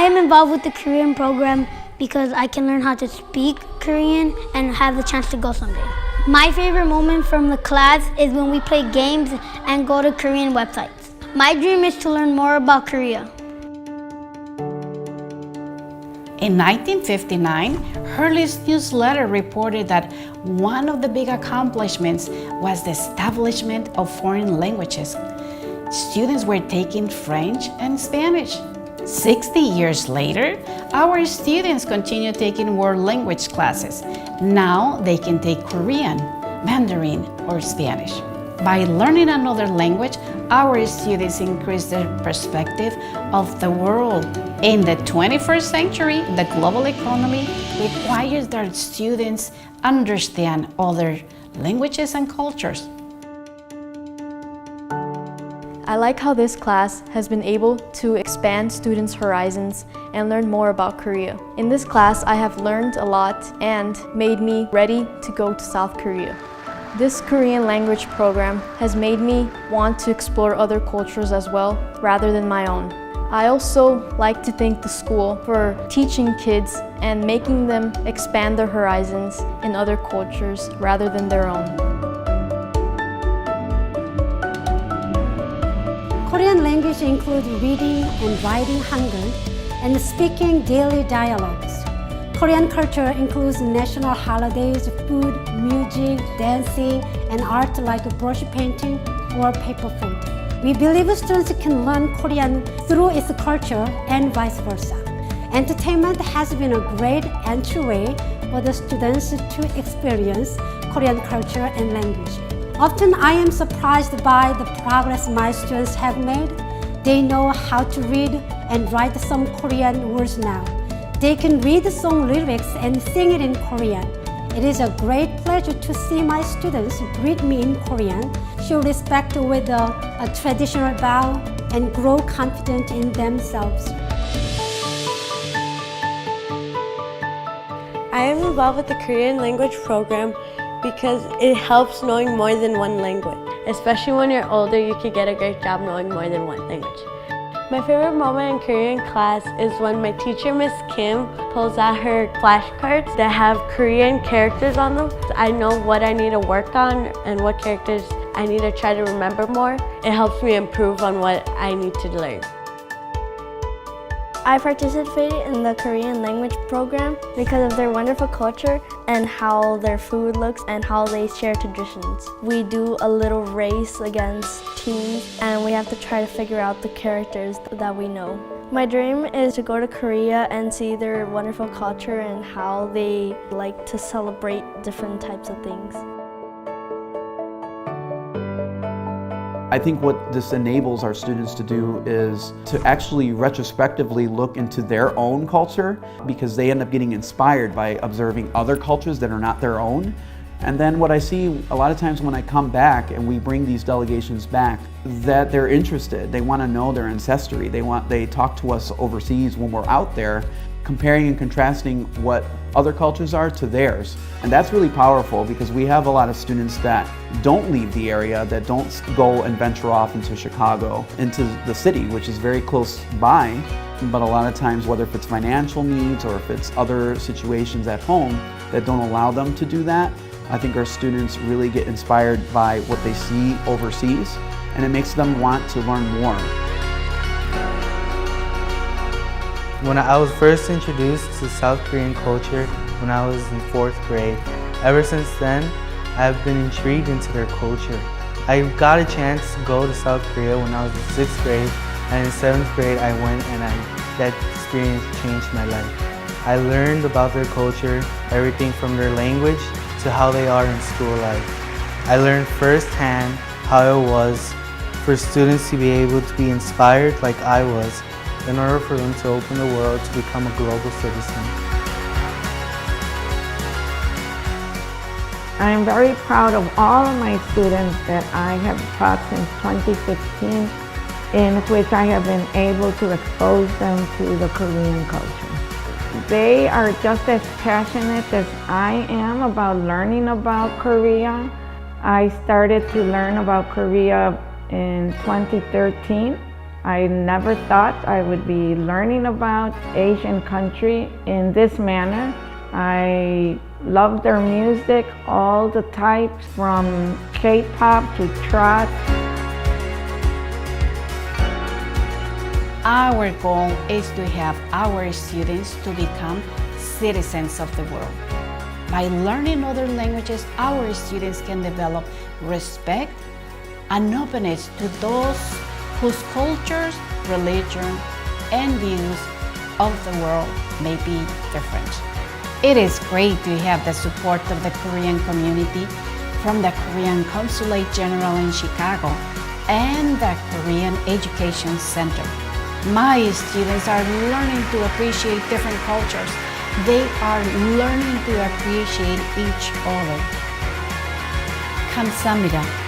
am involved with the Korean program because I can learn how to speak Korean and have the chance to go someday. My favorite moment from the class is when we play games and go to Korean websites. My dream is to learn more about Korea. In 1959, Hurley's newsletter reported that one of the big accomplishments was the establishment of foreign languages. Students were taking French and Spanish. 60 years later, our students continue taking world language classes. Now they can take Korean, Mandarin, or Spanish. By learning another language, our students increase their perspective of the world. In the 21st century, the global economy requires that students understand other languages and cultures. I like how this class has been able to expand students' horizons and learn more about Korea. In this class, I have learned a lot and made me ready to go to South Korea. This Korean language program has made me want to explore other cultures as well, rather than my own. I also like to thank the school for teaching kids and making them expand their horizons in other cultures rather than their own. Korean language includes reading and writing Hangul and speaking daily dialogues. Korean culture includes national holidays, food, music, dancing, and art like brush painting or paper food. We believe students can learn Korean through its culture and vice versa. Entertainment has been a great entryway for the students to experience Korean culture and language. Often I am surprised by the progress my students have made. They know how to read and write some Korean words now. They can read the song lyrics and sing it in Korean. It is a great pleasure to see my students greet me in Korean, show respect with a traditional bow, and grow confident in themselves. I am involved with the Korean language program because it helps knowing more than one language. Especially when you're older, you can get a great job knowing more than one language. My favorite moment in Korean class is when my teacher, Miss Kim, pulls out her flashcards that have Korean characters on them. I know what I need to work on and what characters I need to try to remember more. It helps me improve on what I need to learn. I participated in the Korean language program because of their wonderful culture and how their food looks and how they share traditions. We do a little race against teams and we have to try to figure out the characters that we know. My dream is to go to Korea and see their wonderful culture and how they like to celebrate different types of things. I think what this enables our students to do is to actually retrospectively look into their own culture, because they end up getting inspired by observing other cultures that are not their own. And then what I see a lot of times when I come back and we bring these delegations back, that they're interested. They want to know their ancestry. They talk to us overseas when we're out there, comparing and contrasting what other cultures are to theirs. And that's really powerful because we have a lot of students that don't leave the area, that don't go and venture off into Chicago, into the city, which is very close by. But a lot of times, whether if it's financial needs or if it's other situations at home that don't allow them to do that, I think our students really get inspired by what they see overseas, and it makes them want to learn more. When I was first introduced to South Korean culture when I was in 4th grade, ever since then, I've been intrigued into their culture. I got a chance to go to South Korea when I was in 6th grade, and in 7th grade I went and that experience changed my life. I learned about their culture, everything from their language to how they are in school life. I learned firsthand how it was for students to be able to be inspired like I was, in order for them to open the world to become a global citizen. I am very proud of all of my students that I have taught since 2016, in which I have been able to expose them to the Korean culture. They are just as passionate as I am about learning about Korea. I started to learn about Korea in 2013. I never thought I would be learning about Asian country in this manner. I love their music, all the types from K-pop to trot. Our goal is to have our students to become citizens of the world. By learning other languages, our students can develop respect and openness to those whose cultures, religion, and views of the world may be different. It is great to have the support of the Korean community from the Korean Consulate General in Chicago and the Korean Education Center. My students are learning to appreciate different cultures. They are learning to appreciate each other. 감사합니다.